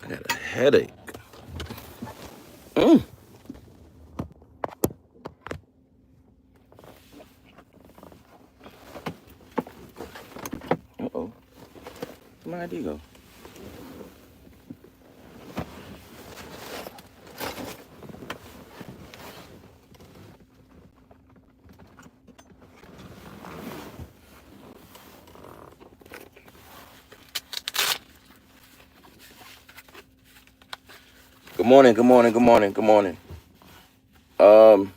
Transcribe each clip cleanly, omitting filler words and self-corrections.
I got a headache. Mm. Uh-oh. Where my ID go? Good morning, good morning, good morning, good morning. Um,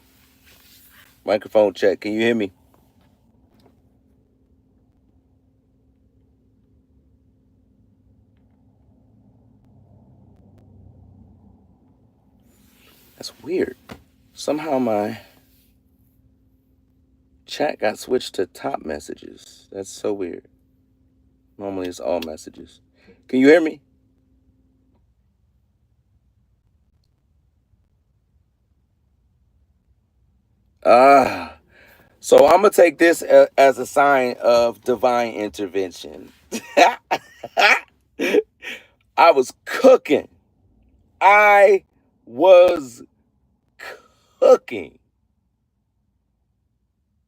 Microphone check. Can you hear me? That's weird. Somehow my chat got switched to top messages. That's so weird. Normally it's all messages. Can you hear me? Ah, so I'm gonna take this as a sign of divine intervention. I was cooking. I was cooking,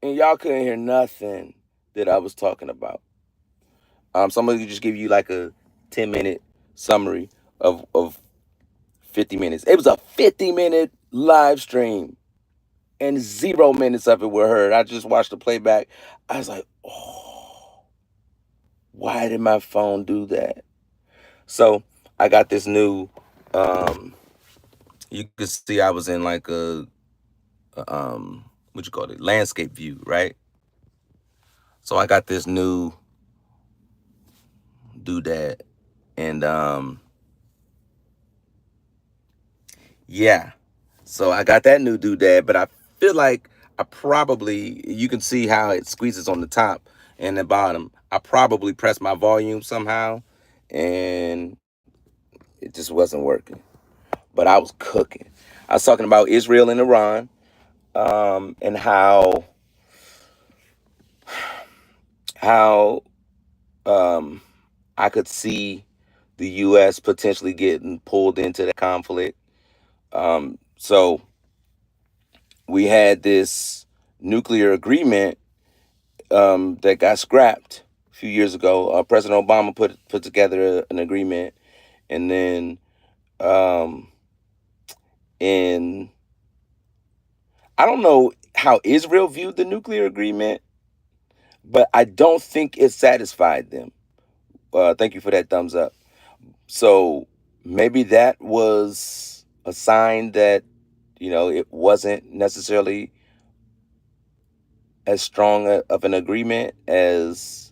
and y'all couldn't hear nothing that I was talking about. Somebody just give you like a 10-minute summary of 50 minutes. It was a 50-minute live stream, and 0 minutes of it were heard. I just watched the playback. I was like, oh, why did my phone do that? So I got this new. Um, you could see I was in like a what you call it, landscape view, right? So I got this new doodad, and yeah. So I got that new doodad, but I feel like I probably, you can see how it squeezes on the top and the bottom. I probably pressed my volume somehow, and it just wasn't working. But I was cooking. I was talking about Israel and Iran, and how um, I could see the U.S. potentially getting pulled into that conflict. So we had this nuclear agreement that got scrapped a few years ago. President Obama put together an agreement, and then um, in I don't know how Israel viewed the nuclear agreement, but I don't think it satisfied them. Thank you for that thumbs up. So maybe that was a sign that it wasn't necessarily as strong of an agreement as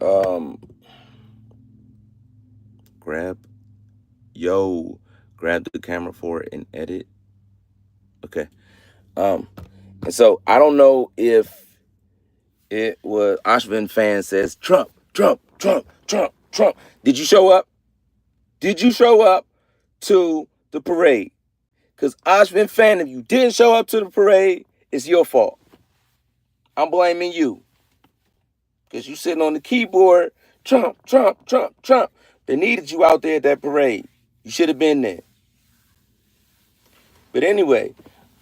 um, grab yo grab the camera for it and edit. Okay. Um, and so I don't know if it was Ashvin fan says Trump, Trump, Trump, Trump, Trump. Did you show up? Did you show up to the parade? Because Ashvin fan, if you didn't show up to the parade, it's your fault. I'm blaming you. Because you sitting on the keyboard, Trump, Trump, Trump, Trump. They needed you out there at that parade. You should have been there. But anyway,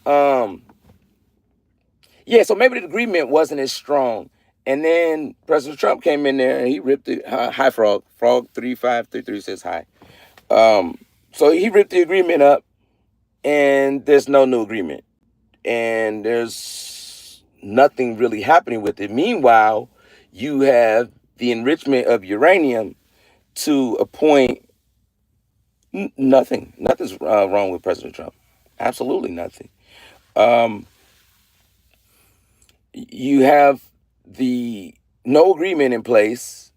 um, yeah, so maybe the agreement wasn't as strong. And then President Trump came in there and he ripped the hi frog. Frog 3533 says hi. Um, so he ripped the agreement up and there's no new agreement. And there's nothing really happening with it. Meanwhile, you have the enrichment of uranium to a point. Nothing. Nothing's wrong with President Trump. Absolutely nothing. Um, you have the no agreement in place,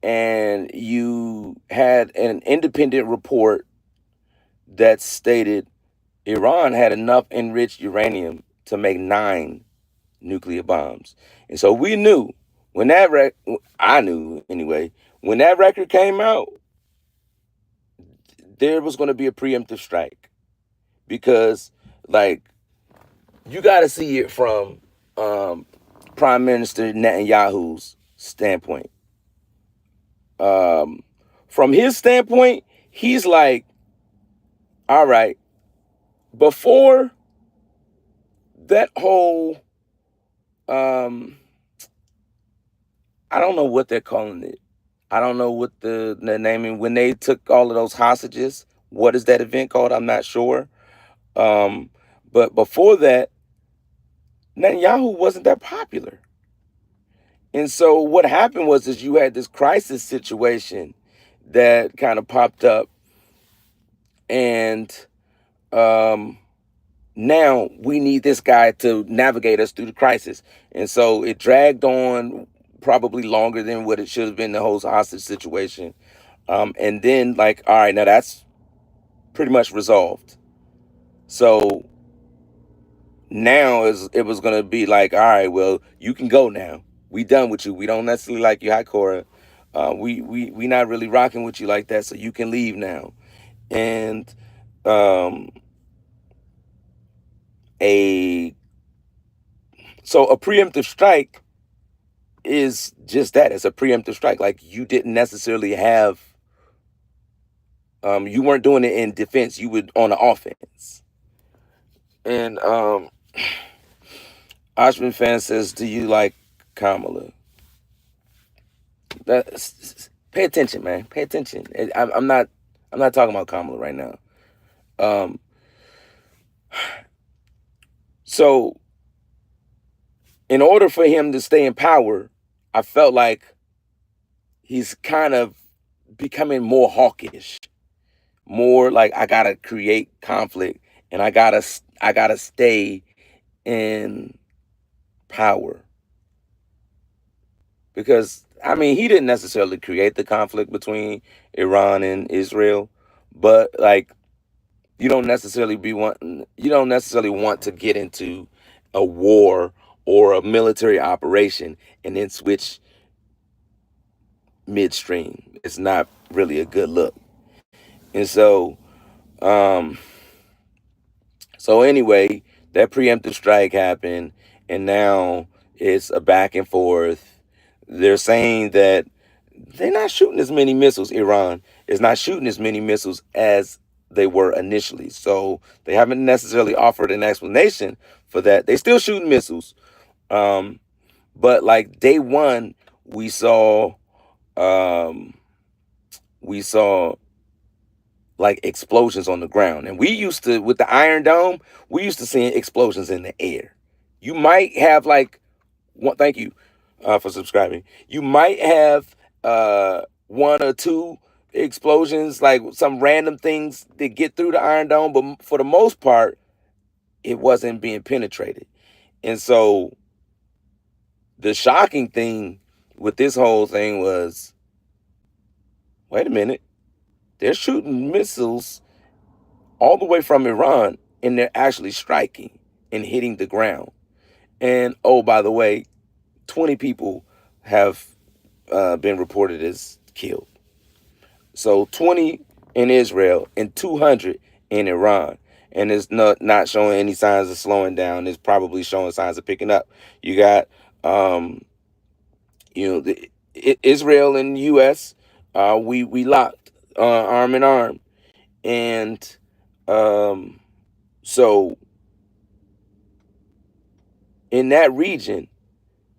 and you had an independent report that stated Iran had enough enriched uranium to make 9 nuclear bombs. And so we knew when I knew anyway, when that record came out, there was going to be a preemptive strike because, like, you got to see it from um, Prime Minister Netanyahu's standpoint. Um, from his standpoint, he's like, all right, before that whole, um, I don't know what they're calling it. I don't know what the naming, when they took all of those hostages. What is that event called? I'm not sure. Um, but before that, Netanyahu wasn't that popular. And so what happened was is you had this crisis situation that kind of popped up, and um, now we need this guy to navigate us through the crisis. And so it dragged on probably longer than what it should have been, the whole hostage situation. And then like, all right, now that's pretty much resolved. So now it was gonna be like, all right, well, you can go now. We done with you. We don't necessarily like you, hi Cora. We not really rocking with you like that, so you can leave now. And um, a a preemptive strike is just that. It's a preemptive strike. Like you didn't necessarily have, you weren't doing it in defense. You were on the offense. And Ashman fan says, "Do you like Kamala?" Pay attention, man. Pay attention. I'm not. I'm not talking about Kamala right now. Um, so, in order for him to stay in power, I felt like he's kind of becoming more hawkish, more like I gotta create conflict, and I gotta stay in power, because I mean he didn't necessarily create the conflict between Iran and Israel, but like you don't necessarily want to get into a war or a military operation and then switch midstream. It's not really a good look. And um so anyway, that preemptive strike happened, and now it's a back and forth. They're saying that they're not shooting as many missiles. Iran is not shooting as many missiles as they were initially. So they haven't necessarily offered an explanation for that. They still shooting missiles. Um, but like day one, we saw um, we saw like explosions on the ground. And we used to, with the Iron Dome, we used to seeing explosions in the air. You might have like one, thank you for subscribing. You might have one or two explosions, like some random things that get through the Iron Dome, but for the most part, it wasn't being penetrated. And so the shocking thing with this whole thing was, wait a minute, they're shooting missiles all the way from Iran, and they're actually striking and hitting the ground. And oh, by the way, 20 people have been reported as killed. So 20 in Israel and 200 in Iran. And it's not showing any signs of slowing down. It's probably showing signs of picking up. You got, um, Israel and U.S. We locked arm in arm, and um, so in that region,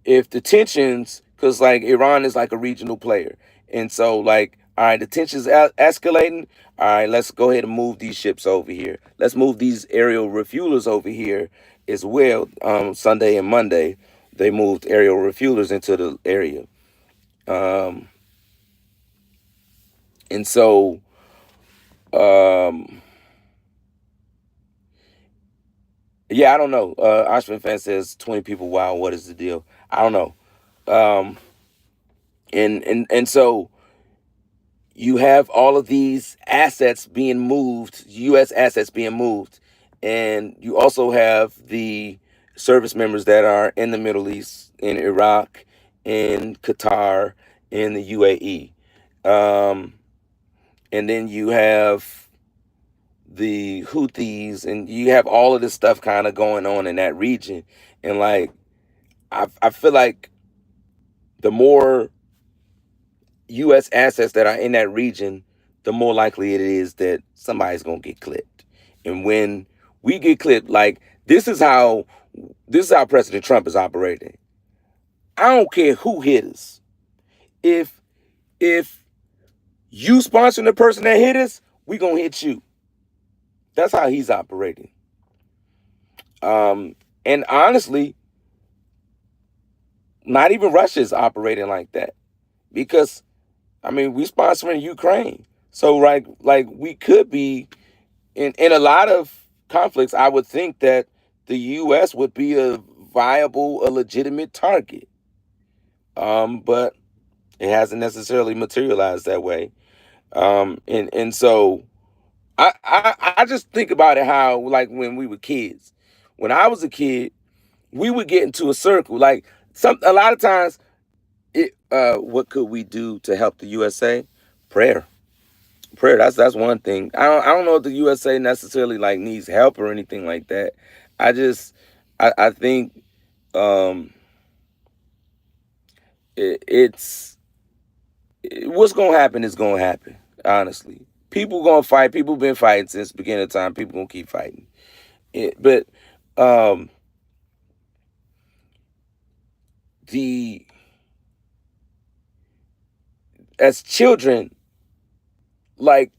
if the tensions, because like Iran is like a regional player, and so like, all right, the tensions escalating. All right, let's go ahead and move these ships over here. Let's move these aerial refuelers over here as well. Sunday and Monday, they moved aerial refuelers into the area, um, and so um, yeah, I don't know. Ashman fan says 20 people. Wow, what is the deal? I don't know. Um, and so you have all of these assets being moved, U.S. assets being moved, and you also have the service members that are in the Middle East, in Iraq, in Qatar, in the UAE, and then you have the Houthis, and you have all of this stuff kind of going on in that region, and like I feel like the more U.S. assets that are in that region, the more likely it is that somebody's gonna get clipped. And when we get clipped, like this is how President Trump is operating. I don't care who hit us. If if you sponsoring the person that hit us, we gonna hit you. That's how he's operating. Um, and honestly, not even Russia's operating like that because I mean we sponsoring Ukraine, so like we could be in a lot of conflicts. I would think that the U.S. would be a viable, a legitimate target, but it hasn't necessarily materialized that way. And so I just think about it how like when we were kids, when I was a kid, we would get into a circle like a lot of times what could we do to help the USA? Prayer. Prayer. That's one thing. I don't know if the USA necessarily like needs help or anything like that. I just I think um it's what's gonna happen is gonna happen. Honestly, people gonna fight. People been fighting since the beginning of time. People gonna keep fighting. But um the as children, like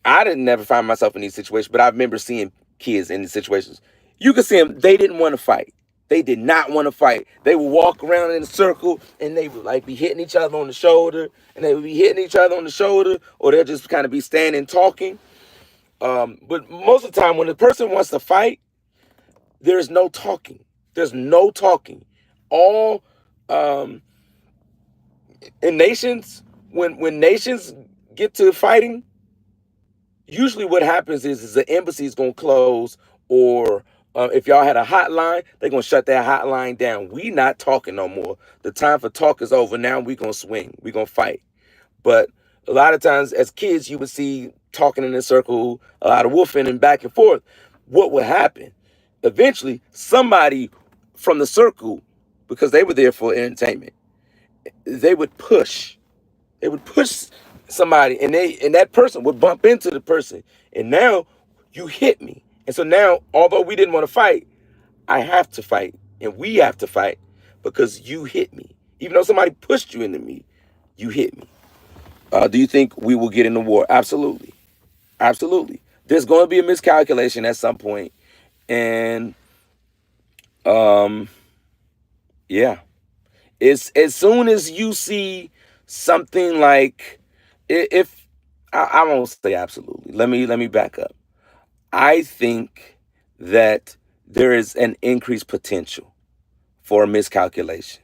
I didn't never find myself in these situations, but I remember seeing kids in these situations. You could see them; they didn't want to fight. They did not want to fight. They would walk around in a circle and they would like be hitting each other on the shoulder, and they would be hitting each other on the shoulder, or they'll just kind of be standing talking. But most of the time, when the person wants to fight, there's no talking. There's no talking. All um, in nations, when nations get to fighting, usually what happens is the embassy is going to close, or if y'all had a hotline, they're going to shut that hotline down. We not talking no more. The time for talk is over. Now we going to swing. We going to fight. But a lot of times as kids, you would see talking in a circle, a lot of woofing and back and forth. What would happen? Eventually, somebody from the circle, because they were there for entertainment, they would push they would push somebody, and that person would bump into the person, and now you hit me. And so now, although we didn't want to fight, I have to fight, and we have to fight because you hit me. Even though somebody pushed you into me, you hit me. Do you think we will get into war? Absolutely, absolutely. There's going to be a miscalculation at some point, and um, yeah, it's as soon as you see something like if I won't say absolutely. Let me back up. I think that there is an increased potential for a miscalculation.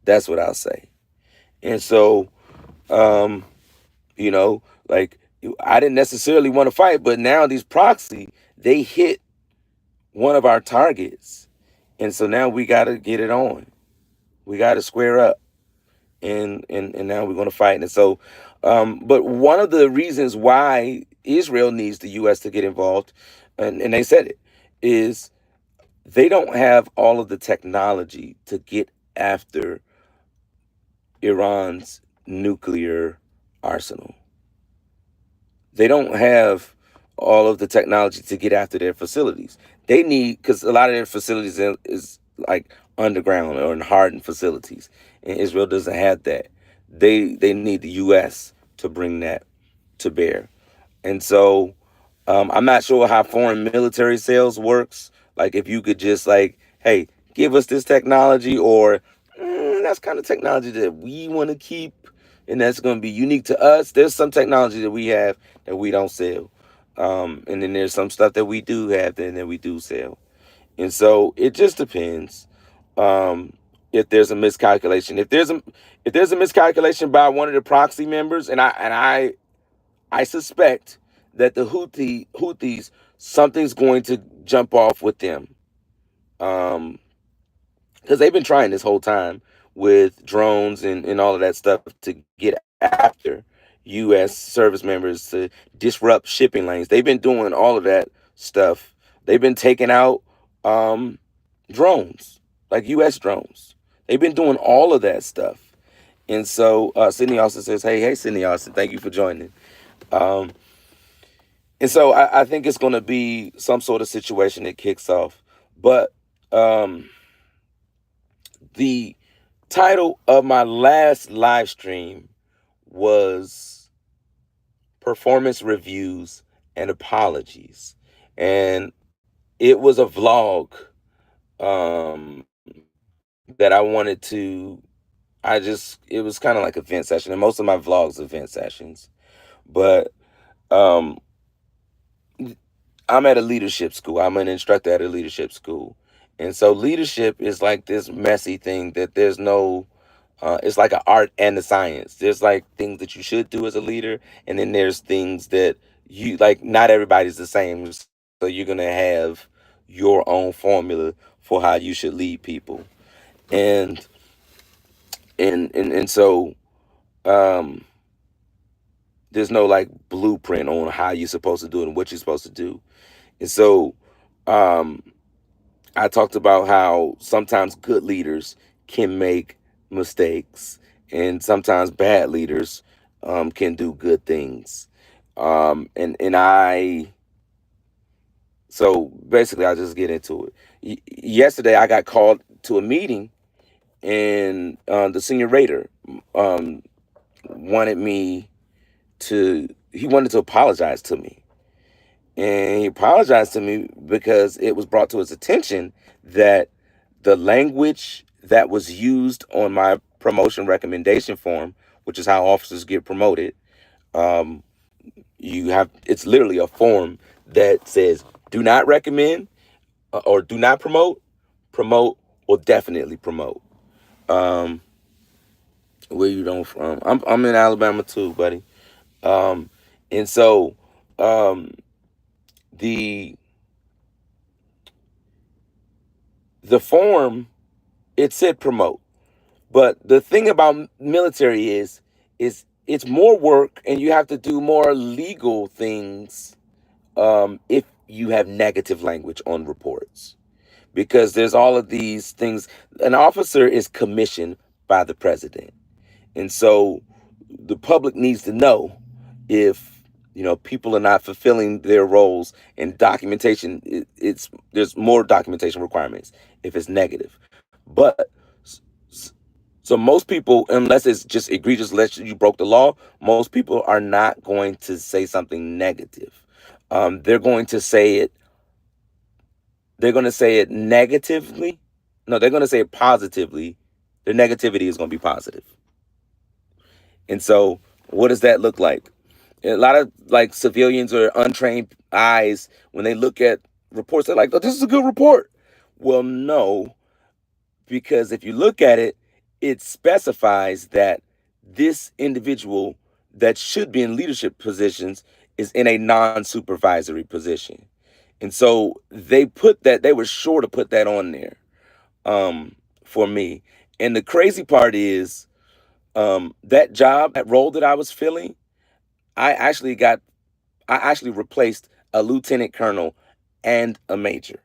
That's what I'll say. And so, um, like I didn't necessarily want to fight, but now these proxy they hit one of our targets, and so now we got to get it on. We got to square up. And now we're going to fight. And so, but one of the reasons why Israel needs the U.S. to get involved, and they said it, is they don't have all of the technology to get after Iran's nuclear arsenal. They don't have all of the technology to get after their facilities. They need, because a lot of their facilities is like underground or in hardened facilities, and Israel doesn't have that. They need the U.S. to bring that to bear, and so I'm not sure how foreign military sales works. Like if you could just like, hey, give us this technology, or that's kind of technology that we want to keep, and that's going to be unique to us. There's some technology that we have that we don't sell, and then there's some stuff that we do have that we do sell, and so it just depends. Um, if there's a miscalculation, if there's a miscalculation by one of the proxy members, and I suspect that the Houthis, something's going to jump off with them. Um, because they've been trying this whole time with drones and all of that stuff to get after U.S. service members to disrupt shipping lanes. They've been doing all of that stuff. They've been taking out drones. like U.S. drones. They've been doing all of that stuff. And so Sydney Austin says, hey, Sydney Austin, thank you for joining. Um, and so I think it's going to be some sort of situation that kicks off. But um, the title of my last live stream was Performance Reviews and Apologies. And it was a vlog um, that I wanted to. It was kind of like event session, and most of my vlogs event sessions. But um, I'm at a leadership school. I'm an instructor at a leadership school. And so leadership is like this messy thing that there's no, it's like an art and a science. There's like things that you should do as a leader, and then there's things that you like, not everybody's the same. So you're going to have your own formula for how you should lead people. And, and so, um, there's no like blueprint on how you're supposed to do it and what you're supposed to do. And so, um, I talked about how sometimes good leaders can make mistakes, and sometimes bad leaders can do good things. And I so basically I'll just get into it. Yesterday I got called to a meeting, and the senior rater um, wanted me he wanted to apologize to me. And he apologized to me because it was brought to his attention that the language that was used on my promotion recommendation form, which is how officers get promoted, um, it's literally a form that says do not recommend, or do not promote, promote, or definitely promote. Um, where you don't from? I'm in Alabama too, buddy. Um, and so um, the the form, it said promote. But the thing about military is it's more work, and you have to do more legal things if you have negative language on reports, because there's all of these things. An officer is commissioned by the president, and so the public needs to know if people are not fulfilling their roles, and documentation. It's There's more documentation requirements if it's negative, but so most people, unless it's just egregious, unless you broke the law, most people are not going to say something negative. They're going to say it. They're going to say it negatively. No, they're going to say it positively. Their negativity is going to be positive. And so, what does that look like? A lot of like civilians or untrained eyes, when they look at reports, they're like, "Oh, this is a good report." Well, no, because if you look at it, it specifies that this individual that should be in leadership positions is in a non-supervisory position. And so they were sure to put that on there for me. And the crazy part is that job, that role that I was filling, I actually got, I actually replaced a lieutenant colonel and a major.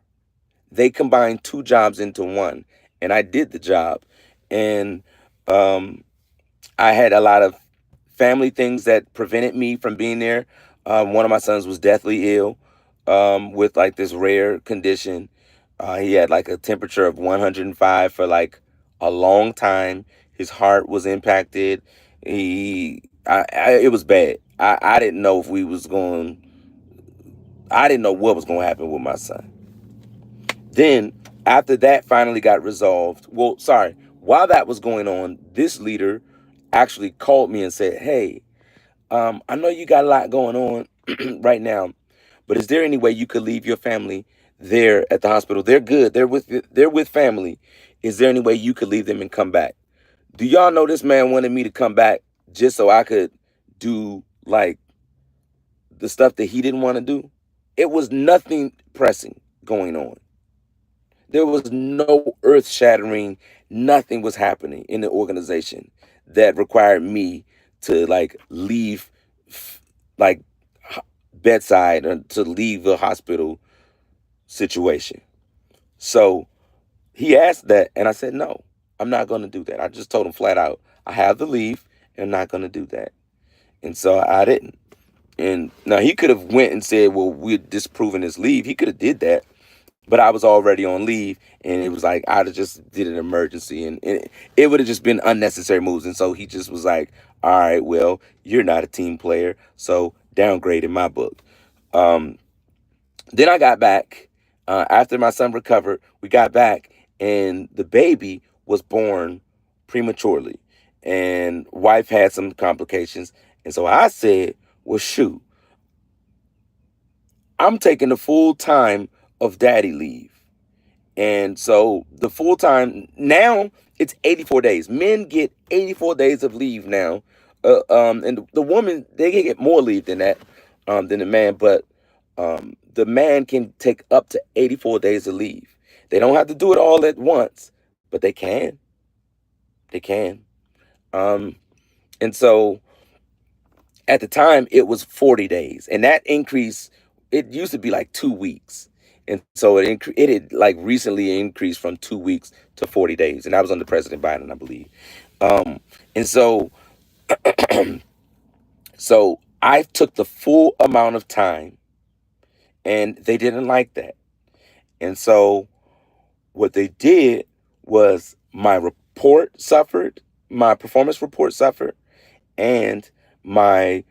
They combined two jobs into one, and I did the job. And um, I had a lot of family things that prevented me from being there. One of my sons was deathly ill with like this rare condition. He had like a temperature of 105 for like a long time. His heart was impacted. It was bad. I didn't know if we was going. I didn't know what was going to happen with my son. Then, after that finally got resolved, well, sorry, while that was going on, this leader actually called me and said, "Hey, I know you got a lot going on right now, but is there any way you could leave your family there at the hospital? They're good. They're with family. Is there any way you could leave them and come back?" Do y'all know this man wanted me to come back just so I could do like the stuff that he didn't want to do? It was nothing pressing going on. There was no earth shattering, nothing was happening in the organization that required me to like leave, like bedside, or to leave the hospital situation. So he asked that, and I said, no, I'm not going to do that. I just told him flat out, I have the leave, and I'm not going to do that. And so I didn't. And now he could have went and said, well, we're disproving his leave. He could have did that, but I was already on leave, and it was like I'd have just did an emergency, and it would have just been unnecessary moves. And so he just was like, all right, well, you're not a team player, so downgrade in my book. Um, then I got back after my son recovered. We got back, and the baby was born prematurely, and wife had some complications. And so I said, well, shoot, I'm taking the full time of daddy leave. And so the full time now, it's 84 days. Men get 84 days of leave now. And the woman, they can get more leave than the man, but the man can take up to 84 days of leave. They don't have to do it all at once, but they can. They can. Um, and so at the time it was 40 days, and that increase, it used to be like 2 weeks. And so it had like recently increased from 2 weeks to 40 days, and that was under President Biden, I believe. And so I took the full amount of time, and they didn't like that. And so what they did was my report suffered, my performance report suffered, and my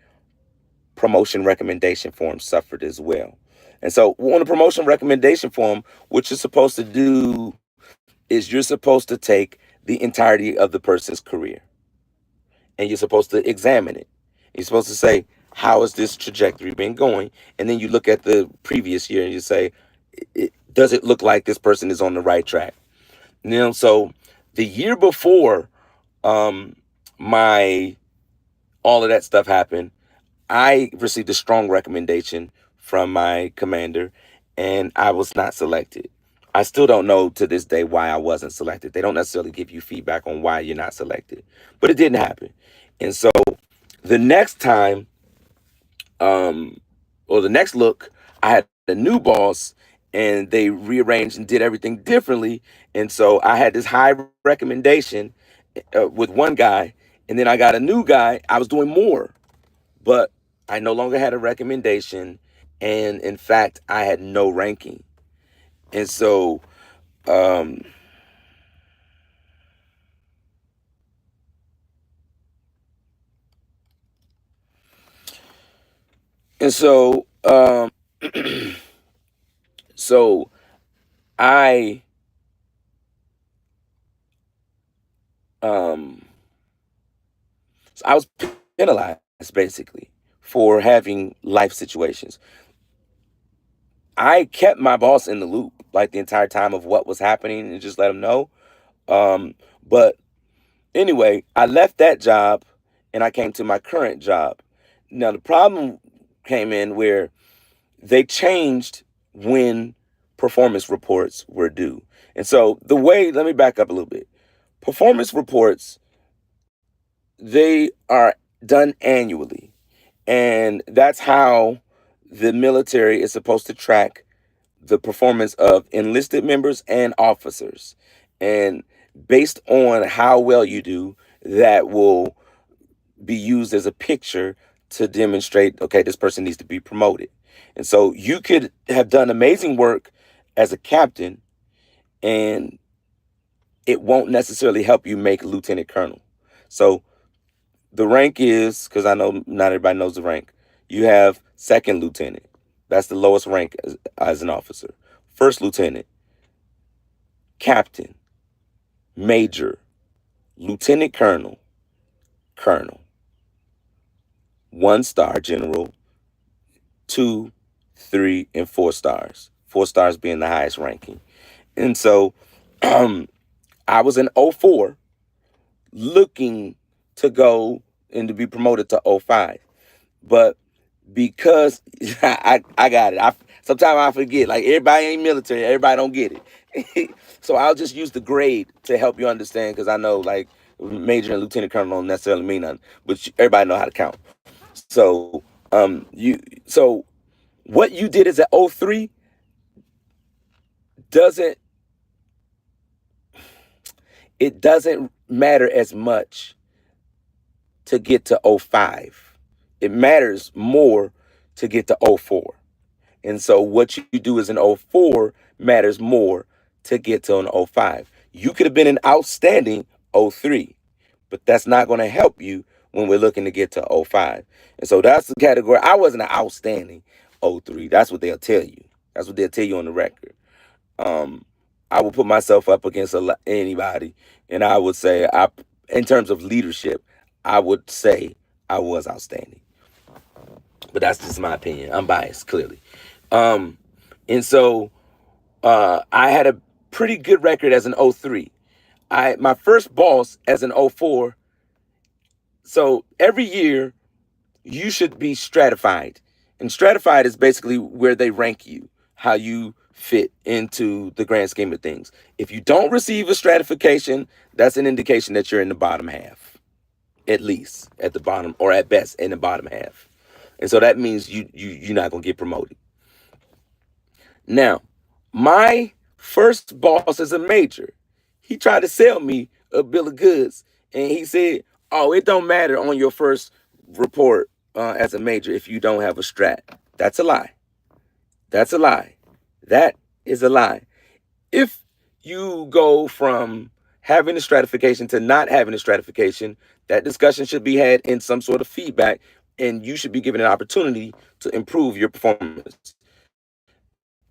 promotion recommendation form suffered as well. And so on the promotion recommendation form, what you're supposed to do is you're supposed to take the entirety of the person's career, and you're supposed to examine it. You're supposed to say, how has this trajectory been going? And then you look at the previous year and you say, does it look like this person is on the right track? So the year before um, my all of that stuff happened, I received a strong recommendation from my commander, and I was not selected. I still don't know to this day why I wasn't selected. They don't necessarily give you feedback on why you're not selected, but it didn't happen. And so the next time, or the next look, I had a new boss, and they rearranged and did everything differently. And so I had this high recommendation with one guy, and then I got a new guy. I was doing more, but I no longer had a recommendation, and in fact, I had no ranking. And so, um, and so, so I, um, so I was penalized basically for having life situations. I kept my boss in the loop like the entire time of what was happening and just let him know. But anyway, I left that job and I came to my current job. Now, the problem came in where they changed when performance reports were due. And so, let me back up a little bit. Performance reports, they are done annually. And that's how the military is supposed to track the performance of enlisted members and officers. And based on how well you do, that will be used as a picture to demonstrate, okay, this person needs to be promoted. And so you could have done amazing work as a captain, and it won't necessarily help you make lieutenant colonel. So the rank is, because I know not everybody knows the rank, you have second lieutenant. That's the lowest rank as an officer. First lieutenant, captain, major, lieutenant colonel, colonel, 1 star general, 2, 3, and 4 stars. 4 stars being the highest ranking. And so I was in '04 looking to go and to be promoted to '05. But because I got it. Sometimes I forget. Like, everybody ain't military. Everybody don't get it. So I'll just use the grade to help you understand, because I know like major and lieutenant colonel don't necessarily mean nothing, but everybody know how to count. So so what you did is at '03 doesn't it doesn't matter as much to get to '05. It matters more to get to '04. And so what you do is in '04 matters more to get to an '05. You could have been an outstanding '03, but that's not going to help you when we're looking to get to '05. And so that's the category. I wasn't an outstanding '03. That's what they'll tell you. That's what they'll tell you on the record. Um, I would put myself up against anybody, and I would say, in terms of leadership, I would say I was outstanding. But that's just my opinion. I'm biased, clearly. Um, and so I had a pretty good record as an '03. My first boss as an '04. So every year you should be stratified. And stratified is basically where they rank you, how you fit into the grand scheme of things. If you don't receive a stratification, that's an indication that you're in the bottom half, at least at the bottom, or at best in the bottom half. And so that means you're not gonna get promoted. Now, my first boss as a major, he tried to sell me a bill of goods, and he said, "Oh, it don't matter on your first report as a major if you don't have a strat." That's a lie. That's a lie. That is a lie. If you go from having a stratification to not having a stratification, that discussion should be had in some sort of feedback, and you should be given an opportunity to improve your performance.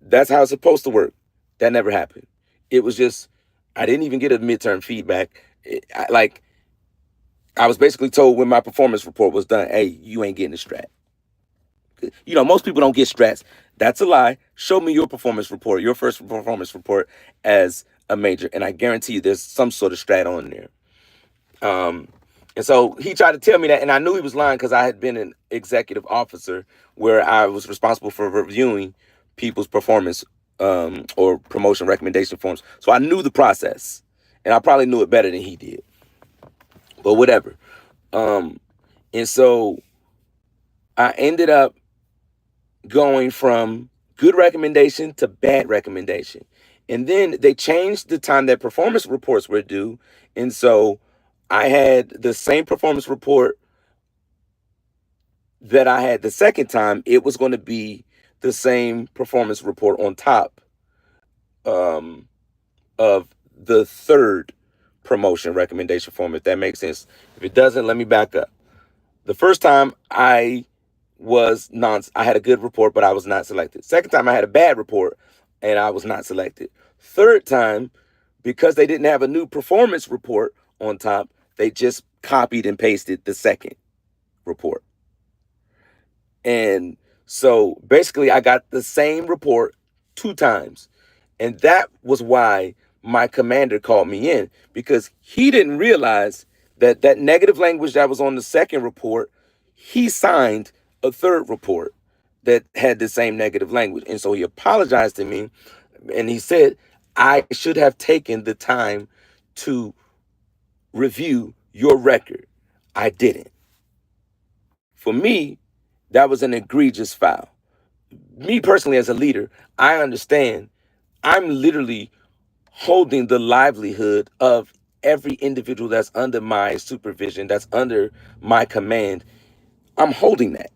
That's how it's supposed to work. That never happened. It was just, I didn't even get a midterm feedback. I was basically told when my performance report was done, hey, you ain't getting a strat. Most people don't get strats. That's a lie. Show me your performance report, your first performance report as a major, and I guarantee you there's some sort of strat on there. And so he tried to tell me that, and I knew he was lying because I had been an executive officer where I was responsible for reviewing people's performance or promotion recommendation forms. So I knew the process, and I probably knew it better than he did. But whatever. And so I ended up going from good recommendation to bad recommendation. And then they changed the time that performance reports were due. And so I had the same performance report that I had the second time. It was going to be the same performance report on top of the third promotion recommendation form, if that makes sense. If it doesn't, let me back up. The first time I had a good report, but I was not selected. Second time I had a bad report and I was not selected. Third time, because they didn't have a new performance report on top, they just copied and pasted the second report. And so basically I got the same report 2 times. And that was why my commander called me in, because he didn't realize that that negative language that was on the second report, he signed a third report that had the same negative language. And so he apologized to me and he said, I should have taken the time to review your record. I didn't. For me, that was an egregious foul. Me personally, as a leader, I understand I'm literally holding the livelihood of every individual that's under my supervision, that's under my command. I'm holding that.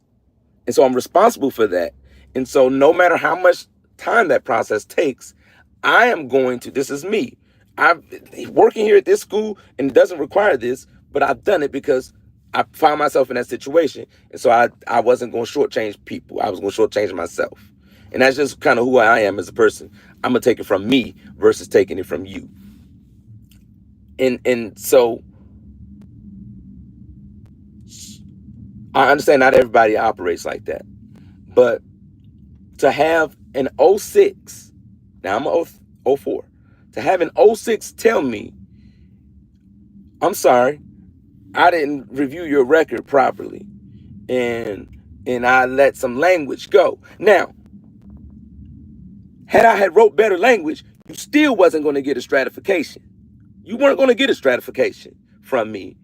And so I'm responsible for that. And so no matter how much time that process takes, I am going to, this is me. I'm working here at this school and it doesn't require this, but I've done it because I found myself in that situation. And so I wasn't going to shortchange people. I was going to shortchange myself. And that's just kind of who I am as a person. I'm going to take it from me versus taking it from you. And so I understand not everybody operates like that. But to have an '06, now I'm a '04, to have an '06 tell me, I'm sorry, I didn't review your record properly, and I let some language go. Now, had I had wrote better language, you still wasn't going to get a stratification. You weren't going to get a stratification from me,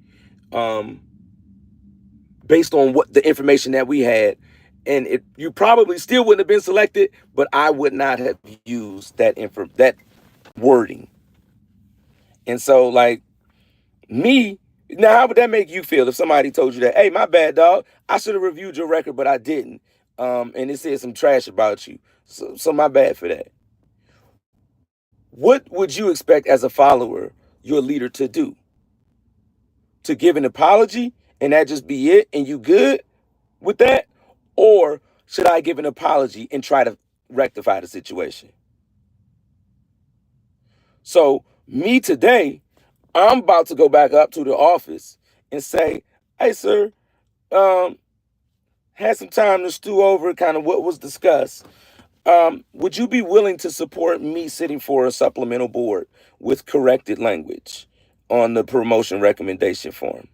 based on what the information that we had. And you probably still wouldn't have been selected, but I would not have used that wording. And so, like, me, now, how would that make you feel if somebody told you that, hey, my bad, dog, I should have reviewed your record, but I didn't. And it said some trash about you. So my bad for that. What would you expect as a follower your leader to do? To give an apology and that just be it and you good with that? Or should I give an apology and try to rectify the situation? So, me today, I'm about to go back up to the office and say, hey, sir, um, had some time to stew over kind of what was discussed. Would you be willing to support me sitting for a supplemental board with corrected language on the promotion recommendation form?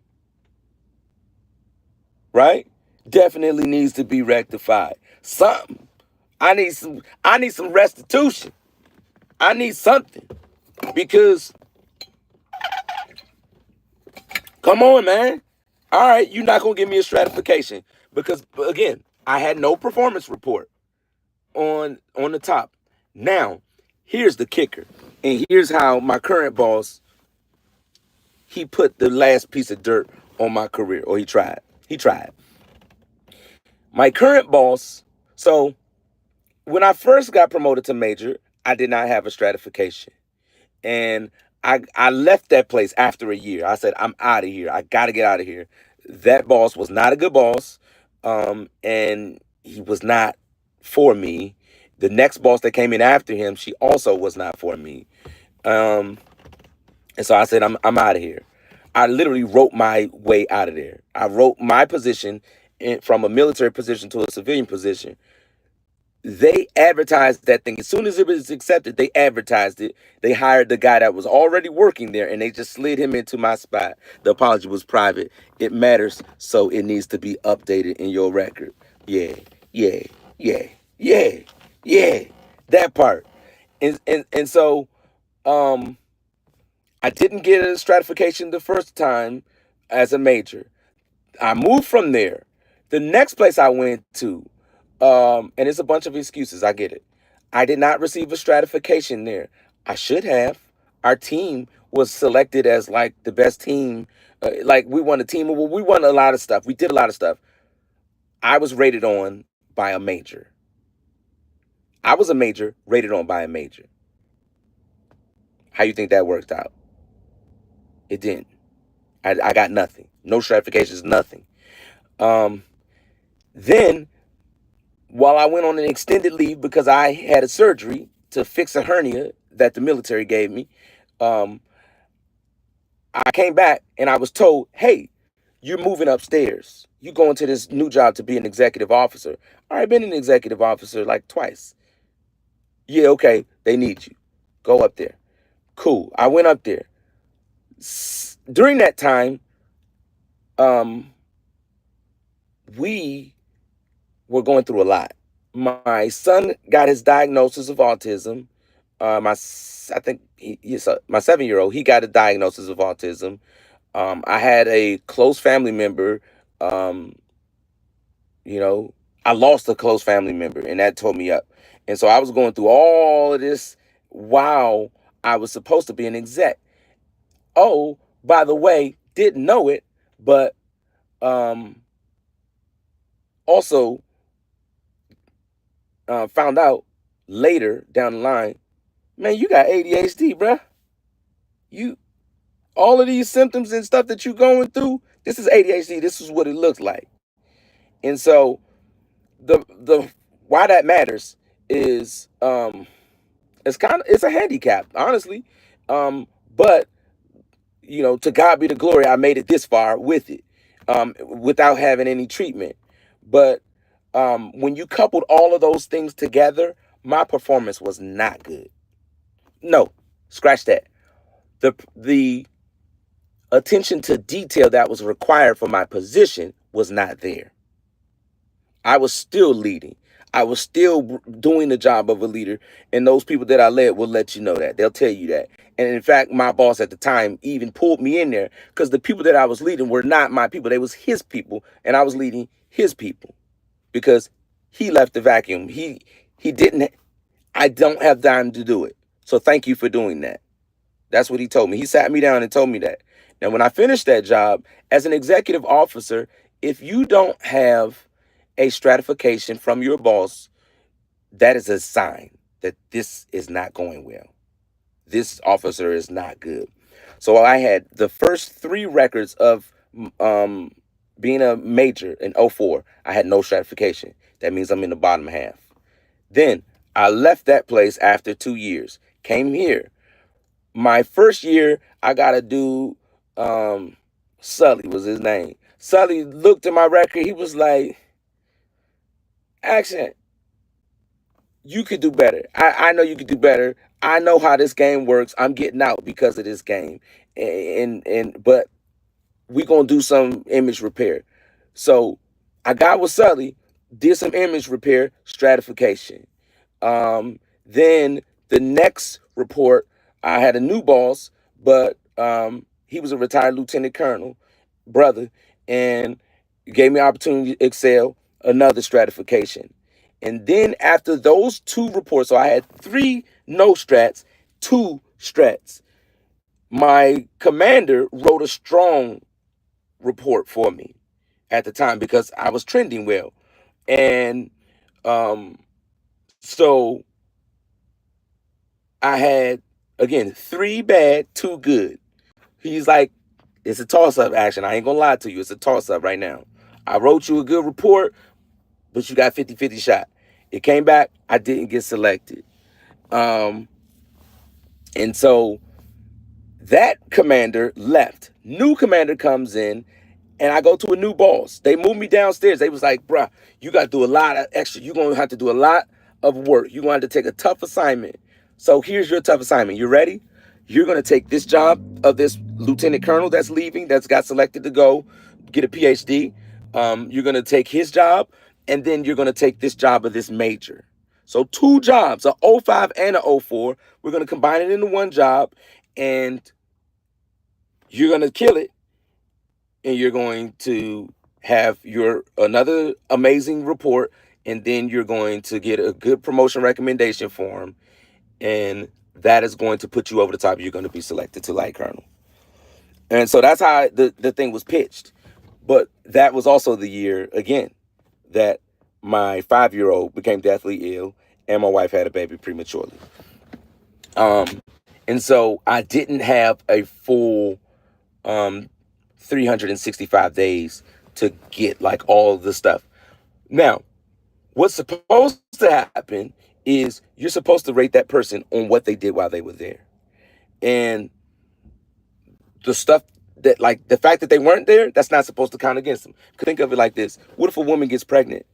Right? Definitely needs to be rectified. Something. I need some restitution. I need something. Because come on, man. All right, you're not gonna give me a stratification. Because again, I had no performance report on the top. Now, here's the kicker. And here's how my current boss, he put the last piece of dirt on my career, or he tried. He tried. My current boss, so when I first got promoted to major, I did not have a stratification. And I left that place after a year. I said, I'm out of here. I got to get out of here. That boss was not a good boss. And he was not for me. The next boss that came in after him, she also was not for me. Um, and so I said, I'm out of here. I literally wrote my way out of there. I wrote my position from a military position to a civilian position. They advertised that thing. As soon as it was accepted, they advertised it. They hired the guy that was already working there and they just slid him into my spot. The apology was private. It matters, so it needs to be updated in your record. Yeah, yeah, yeah, yeah, yeah. That part. And so um I didn't get a stratification the first time as a major. I moved from there. The next place I went to, and it's a bunch of excuses. I get it. I did not receive a stratification there. I should have. Our team was selected as like the best team. Like we won a team. Well, we won a lot of stuff. We did a lot of stuff. I was rated on by a major. I was a major rated on by a major. How you think that worked out? It didn't. I got nothing. No stratifications, nothing. Um, then while I went on an extended leave because I had a surgery to fix a hernia that the military gave me, um, I came back and I was told, hey, you're moving upstairs. You going to this new job to be an executive officer. All right, been an executive officer like twice. Yeah, okay, they need you. Go up there. Cool. I went up there. During that time, um, we were going through a lot. My son got his diagnosis of autism. I think my 7-year-old, he got a diagnosis of autism. I had a close family member. Um, you know, I lost a close family member, and that tore me up. And so I was going through all of this while I was supposed to be an exec. Oh, by the way, didn't know it, but um, also found out later down the line, man, you got ADHD, bruh. You all of these symptoms and stuff that you're going through, this is ADHD. This is what it looks like. And so the why that matters is it's a handicap, honestly. But to God be the glory, I made it this far with it, without having any treatment. But when you coupled all of those things together, my performance was not good. No, scratch that. The attention to detail that was required for my position was not there. I was still leading. I was still doing the job of a leader. And those people that I led will let you know that. They'll tell you that. And in fact, my boss at the time even pulled me in there because the people that I was leading were not my people. They was his people. And I was leading his people because he left the vacuum. He didn't. I don't have time to do it. So thank you for doing that. That's what he told me. He sat me down and told me that. Now, when I finished that job as an executive officer, if you don't have a stratification from your boss, that is a sign that this is not going well. This officer is not good. So I had the first three records of um, being a major in '04. I had no stratification. That means I'm in the bottom half. Then I left that place after 2 years. Came here. My first year, I got a dude, Sully was his name. Sully looked at my record. He was like, Action, you could do better. I know you could do better. I know how this game works. I'm getting out because of this game. But we gonna do some image repair. So I got with Sully, did some image repair, stratification. Then the next report, I had a new boss, but he was a retired lieutenant colonel, brother, and gave me opportunity to excel, another stratification. And then after those two reports, so I had three no strats, two strats. My commander wrote a strong report for me at the time because I was trending well. And um, so I had, again, three bad, two good. He's like, it's a toss up action. I ain't gonna lie to you. It's a toss up right now. I wrote you a good report, but you got 50-50 shot. It came back, I didn't get selected. Um, and so that commander left. New commander comes in, and I go to a new boss. They moved me downstairs. They was like, bruh, you got to do a lot of extra. You're going to have to do a lot of work. You're going to have to take a tough assignment. So here's your tough assignment. You ready? You're going to take this job of this lieutenant colonel that's leaving, that's got selected to go get a PhD. You're going to take his job, and then you're going to take this job of this major. So two jobs, a '05 and a '04. We're going to combine it into one job, and you're going to kill it, and you're going to have your another amazing report, and then you're going to get a good promotion recommendation for him, and that is going to put you over the top. You're going to be selected to light colonel. And so that's how the thing was pitched. But that was also the year, again, that my 5-year-old became deathly ill and my wife had a baby prematurely. And so I didn't have a full 365 days to get like all the stuff. Now, what's supposed to happen is you're supposed to rate that person on what they did while they were there. And the stuff that, like the fact that they weren't there, that's not supposed to count against them. Think of it like this. What if a woman gets pregnant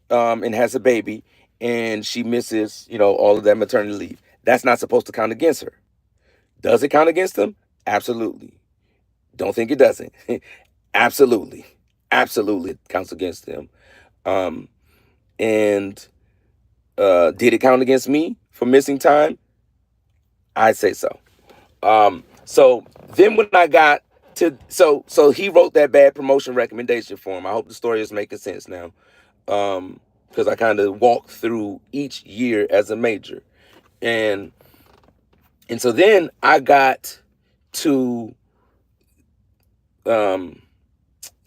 and has a baby and she misses, all of that maternity leave? That's not supposed to count against her. Does it count against them? Absolutely. Don't think it doesn't. Absolutely. Absolutely it counts against them. And did it count against me for missing time? I'd say so. So then when I got to, so he wrote that bad promotion recommendation for him. I hope the story is making sense now. Because I kind of walked through each year as a major. And so then I got to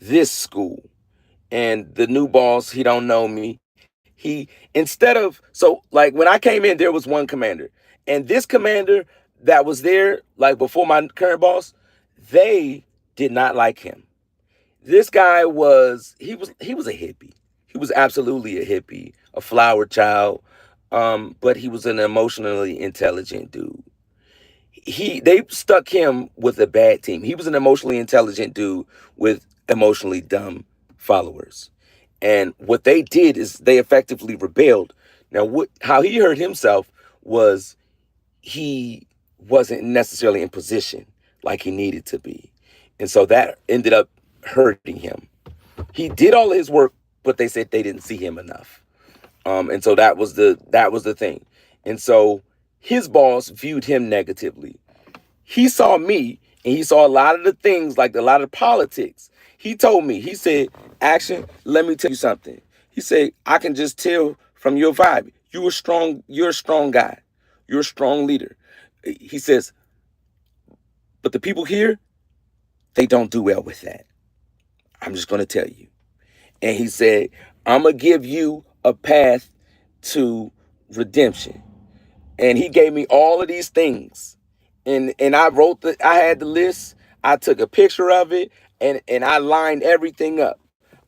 this school, and the new boss, he don't know me. He, instead of, so like when I came in, there was one commander, and this commander that was there, like before my current boss, they did not like him. This guy he was a hippie. He was absolutely a hippie, a flower child, but he was an emotionally intelligent dude. They stuck him with a bad team. He was an emotionally intelligent dude with emotionally dumb followers. And what they did is they effectively rebelled. Now, how he hurt himself was he wasn't necessarily in position like he needed to be. And so that ended up hurting him. He did all his work, but they said they didn't see him enough. And so that was the thing. And so his boss viewed him negatively. He saw me, and he saw a lot of the things, like a lot of politics. He told me, he said, Action, let me tell you something. He said, I can just tell from your vibe. You're a strong guy. You're a strong leader. He says, But the people here, they don't do well with that. I'm just going to tell you. And he said, I'm going to give you a path to redemption. And he gave me all of these things. And I had the list. I took a picture of it and I lined everything up.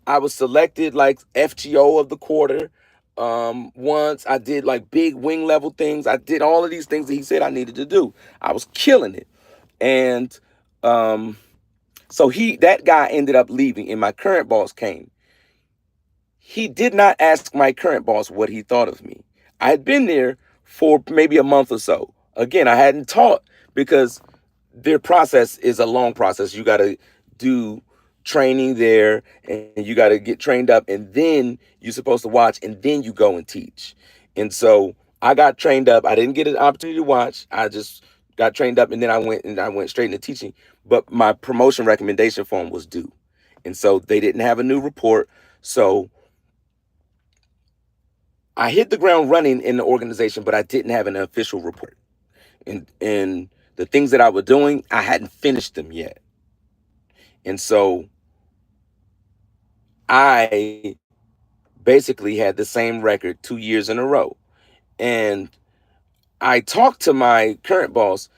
I was selected like FGO of the quarter. Once I did like big wing level things. I did all of these things that he said I needed to do. I was killing it. And so that guy ended up leaving and my current boss came. He did not ask my current boss what he thought of me. I had been there for maybe a month or so. Again, I hadn't taught because their process is a long process. You got to do training there and you got to get trained up and then you're supposed to watch and then you go and teach. And so I got trained up. I didn't get an opportunity to watch. I just got trained up and then I went straight into teaching. But my promotion recommendation form was due. And so they didn't have a new report. So I hit the ground running in the organization, but I didn't have an official report. And the things that I was doing, I hadn't finished them yet. And so I basically had the same record 2 years in a row. And I talked to my current boss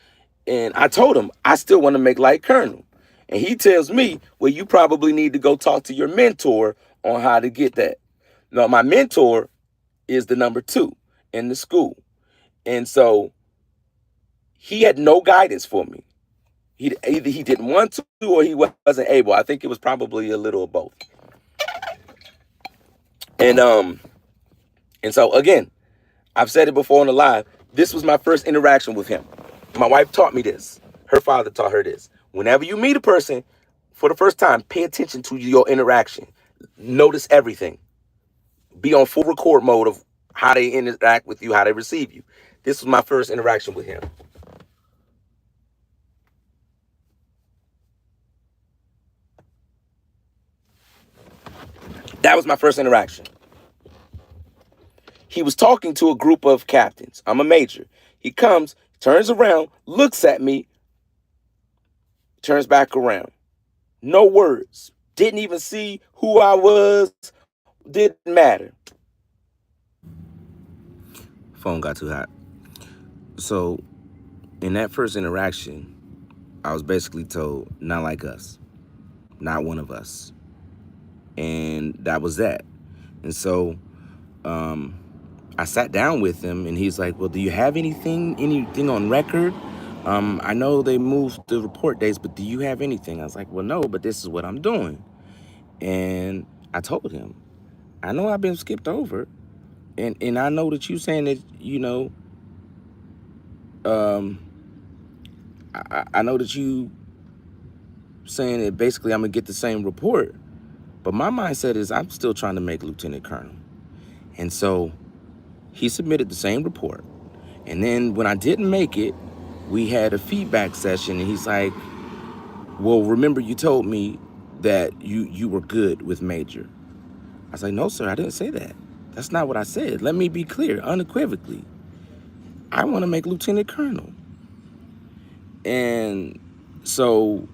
and I told him I still want to make like Colonel. And he tells me, well, you probably need to go talk to your mentor on how to get that. Now, my mentor is the number 2 in the school. And so he had no guidance for me. Either he didn't want to or he wasn't able. I think it was probably a little of both. And so again, I've said it before on the live. This was my first interaction with him. My wife taught me this. Her father taught her this. Whenever you meet a person for the first time, pay attention to your interaction. Notice everything. Be on full record mode of how they interact with you, how they receive you. This was my first interaction with him. That was my first interaction. He was talking to a group of captains. I'm a major. He comes, turns around, looks at me, turns back around. No words. Didn't even see who I was. Didn't matter. Phone got too hot. So in that first interaction, I was basically told, not like us, not one of us. And that was that. And so I sat down with him and he's like, well, do you have anything on record? I know they moved the report dates, but do you have anything? I was like, well, no, but this is what I'm doing. And I told him, I know I've been skipped over. And I know that you saying that, I know that you saying that basically I'm going to get the same report. But my mindset is I'm still trying to make Lieutenant Colonel. And so he submitted the same report. And then when I didn't make it, we had a feedback session and he's like, well, remember you told me that you were good with Major. I was like, no, sir, I didn't say that. That's not what I said. Let me be clear, unequivocally. I want to make Lieutenant Colonel. And so,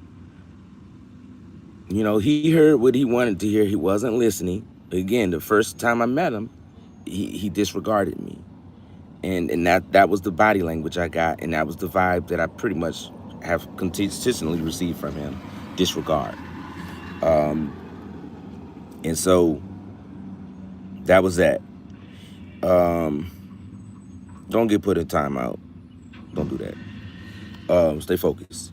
he heard what he wanted to hear. He wasn't listening. Again, the first time I met him, he disregarded me. And that was the body language I got, and that was the vibe that I pretty much have consistently received from him, disregard. And so that was that. Don't get put in timeout. Don't do that. Stay focused.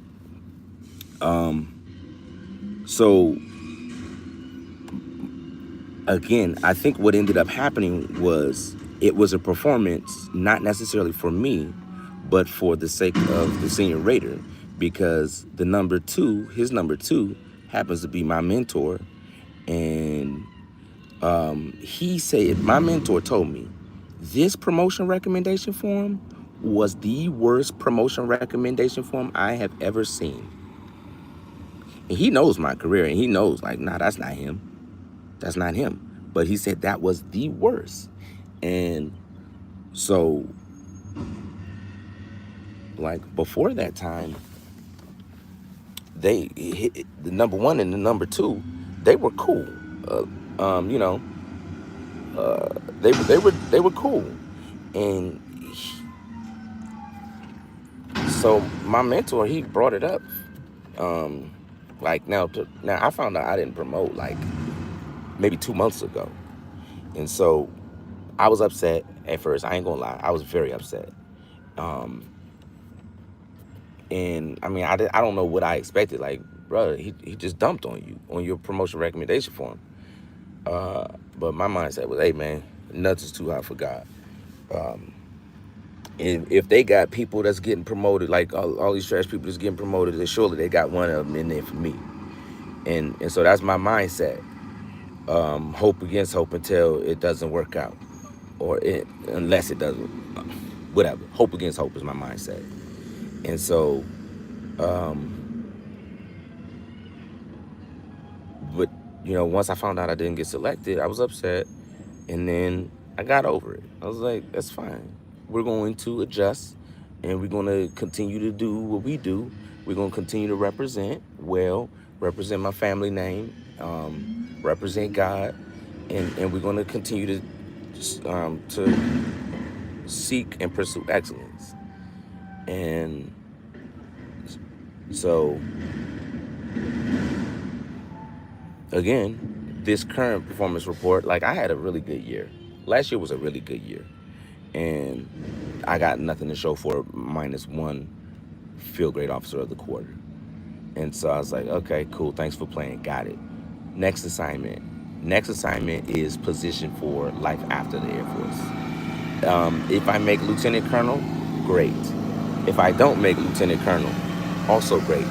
So again, I think what ended up happening was it was a performance not necessarily for me, but for the sake of the senior raider, because his number 2 happens to be my mentor. And he said, my mentor told me, this promotion recommendation form was the worst promotion recommendation form I have ever seen. And he knows my career, and he knows, like, nah, that's not him. That's not him. But he said that was the worst. And so, like, before that time, the number one and the number two, they were cool. Uh, you know, they were cool, and so my mentor, he brought it up. Um, like now I found out I didn't promote like maybe 2 months ago, and so I was upset at first. I ain't gonna lie, I was very upset. Um, and I mean, I don't know what I expected. Like, brother, he just dumped on you on your promotion recommendation form. But my mindset was, hey man, nothing's too hot for God. Um, and if they got people that's getting promoted, like all these trash people that's getting promoted, then surely they got one of them in there for me. And so that's my mindset. Hope against hope until it doesn't work out, unless it doesn't. Whatever. Hope against hope is my mindset. And so, um, but once I found out I didn't get selected, I was upset, and then I got over it. I was like, that's fine. We're going to adjust, and we're going to continue to do what we do. We're going to continue to represent my family name, represent God, and we're going to continue to seek and pursue excellence. And so, again, this current performance report, like I had a really good year. Last year was a really good year. And I got nothing to show for it, minus one field grade officer of the quarter. And so I was like, okay, cool. Thanks for playing. Got it. Next assignment. Next assignment is position for life after the Air Force. If I make lieutenant colonel, great. If I don't make lieutenant colonel, also great.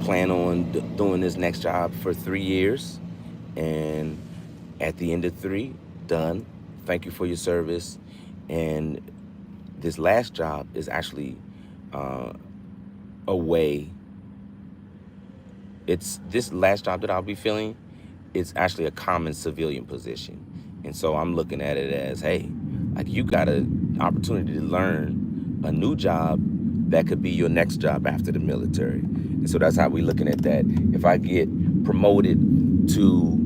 Plan on doing this next job for 3 years, and at the end of three, done. Thank you for your service. And this last job is actually uh, a way. It's this last job that I'll be filling. It's actually a common civilian position, and so I'm looking at it as, hey, like you got an opportunity to learn a new job that could be your next job after the military. And so that's how we're looking at that. If I get promoted to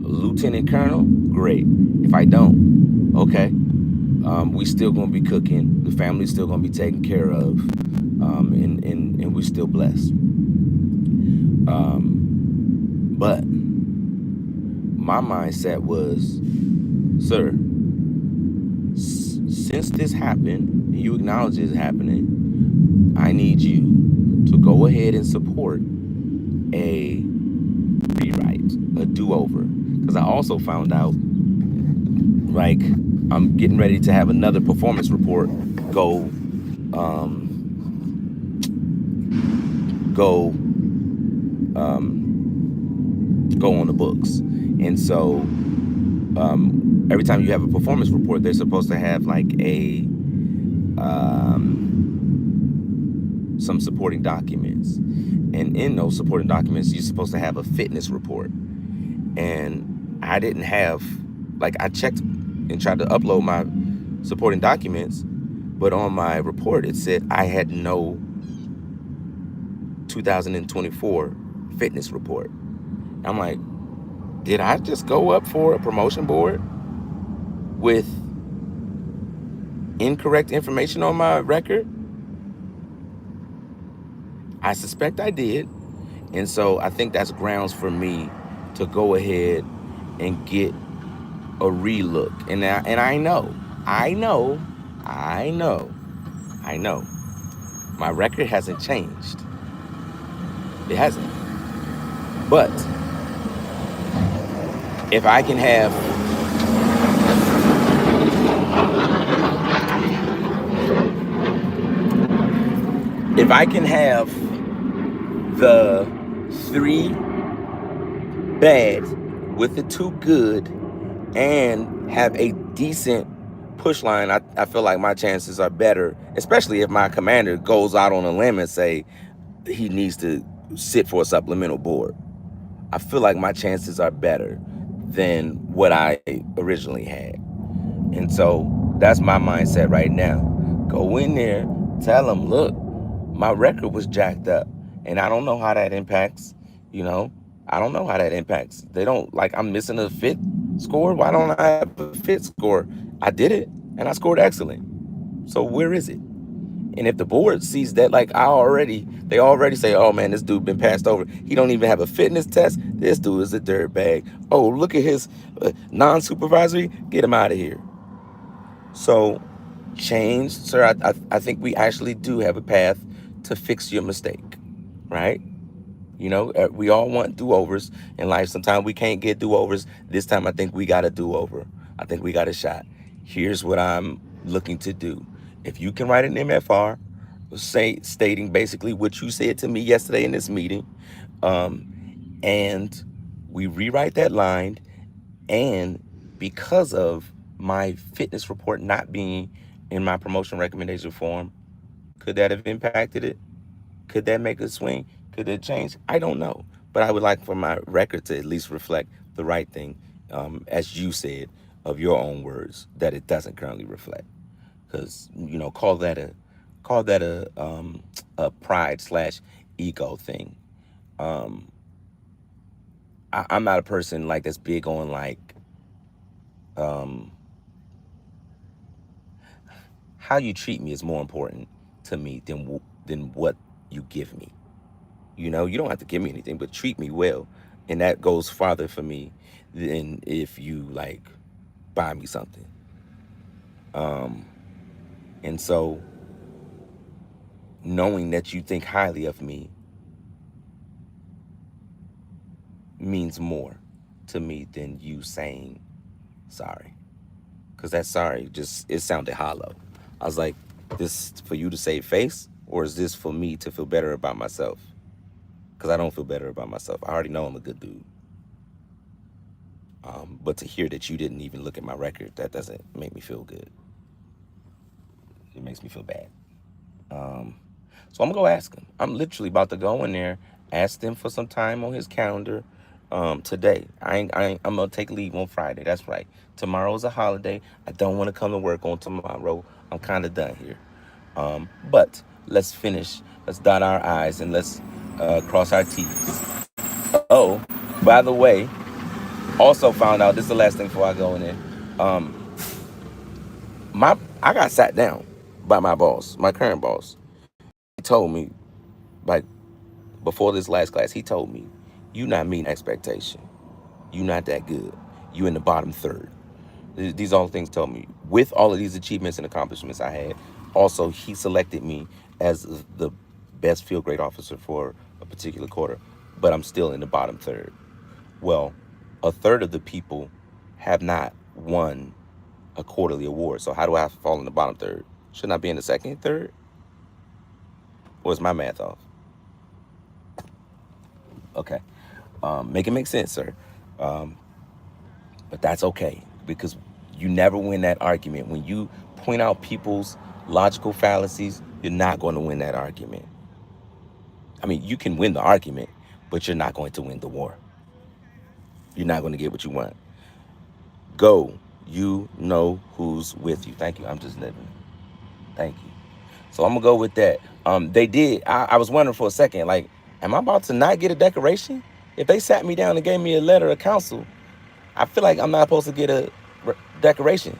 lieutenant colonel, great. If I don't, okay. We still gonna be cooking. The family's still gonna be taken care of, and we're still blessed. But my mindset was, sir, since this happened, and you acknowledge it's happening, I need you to go ahead and support a rewrite, a do-over. Because I also found out, like, I'm getting ready to have another performance report go go go on the books. And so every time you have a performance report, they're supposed to have like a some supporting documents. And in those supporting documents, you're supposed to have a fitness report. And I didn't have, like, I checked and tried to upload my supporting documents, but on my report it said I had no 2024 fitness report. I'm like, did I just go up for a promotion board with incorrect information on my record? I suspect I did. And so I think that's grounds for me to go ahead and get a relook. And I know, my record hasn't changed. It hasn't. But if I can have the 3 bad with the 2 good and have a decent push line, I feel like my chances are better, especially if my commander goes out on a limb and say he needs to sit for a supplemental board. I feel like my chances are better than what I originally had. And so that's my mindset right now. Go in there, tell them, look, my record was jacked up, and I don't know how that impacts. You know, I don't know how that impacts. They don't like I'm missing a fit score. Why don't I have a fit score? I did it, and I scored excellent. So where is it? And if the board sees that, like they already say, oh man, this dude been passed over. He don't even have a fitness test. This dude is a dirtbag. Oh, look at his non-supervisory. Get him out of here. So, change, sir. I think we actually do have a path to fix your mistake, right? We all want do-overs in life. Sometimes we can't get do-overs. This time, I think we got a do-over. I think we got a shot. Here's what I'm looking to do. If you can write an MFR, stating basically what you said to me yesterday in this meeting, um, and we rewrite that line, and because of my fitness report not being in my promotion recommendation form, could that have impacted it? Could that make a swing? Could it change? I don't know. But I would like for my record to at least reflect the right thing, as you said, of your own words, that it doesn't currently reflect. Because call that a pride slash ego thing. Um, I'm not a person like that's big on like um, how you treat me is more important to me than what you give me. You don't have to give me anything, but treat me well, and that goes farther for me than if you like buy me something. Um, and so knowing that you think highly of me means more to me than you saying sorry, because that sorry just it sounded hollow. I was like, this for you to save face, or is this for me to feel better about myself? Because I don't feel better about myself. I already know I'm a good dude. But to hear that you didn't even look at my record, that doesn't make me feel good. It makes me feel bad. Um, so I'm gonna go ask him. I'm literally about to go in there, ask him for some time on his calendar today. I'm gonna take leave on Friday. That's right. Tomorrow's a holiday. I don't want to come to work on tomorrow. I'm kind of done here. But let's finish. Let's dot our I's and let's cross our T's. Oh, by the way, also found out, this is the last thing before I go in there. Um, I got sat down by my boss, my current boss. He told me, like, before this last class, he told me, you not meeting expectation. You not that good. You in the bottom third. These all the things told me. With all of these achievements and accomplishments I had, also he selected me as the best field grade officer for a particular quarter, but I'm still in the bottom third. Well, a third of the people have not won a quarterly award. So how do I fall in the bottom third? Shouldn't I be in the second, third? Or is my math off? Okay. Make it make sense, sir. Um, but that's okay because you never win that argument. When you point out people's logical fallacies, you're not going to win that argument. I mean, you can win the argument, but you're not going to win the war. You're not going to get what you want. Go. You know who's with you. Thank you. I'm just living. Thank you. So I'm gonna go with that. They did. I was wondering for a second, like, am I about to not get a decoration? If they sat me down and gave me a letter of counsel, I feel like I'm not supposed to get a decoration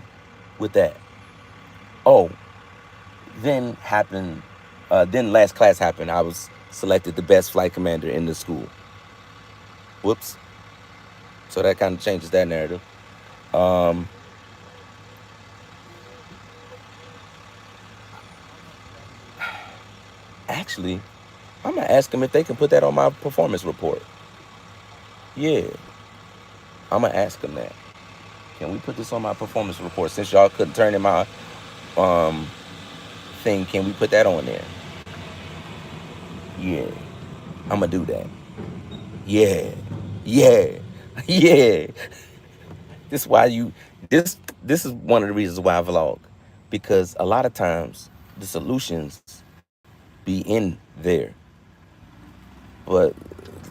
with that. Oh, then happened. Then last class happened. I was selected the best flight commander in the school. Whoops. So that kind of changes that narrative. Um, Actually, I'm gonna ask them if they can put that on my performance report. Yeah, I'm gonna ask them that. Can we put this on my performance report? Since y'all couldn't turn in my um thing, can we put that on there? Yeah, I'm gonna do that. Yeah, yeah, yeah. This is why you this is one of the reasons why I vlog, because a lot of times the solutions be in there, but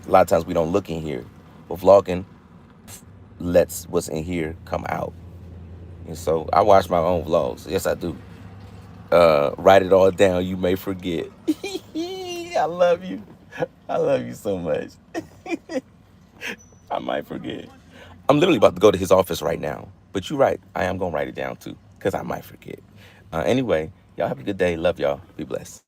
a lot of times we don't look in here. But vlogging lets what's in here come out. And so I watch my own vlogs. Yes, I do. Write it all down. You may forget. I love you. I love you so much. I might forget. I'm literally about to go to his office right now. But you're right. I am going to write it down too because I might forget. Anyway, y'all have a good day. Love y'all. Be blessed.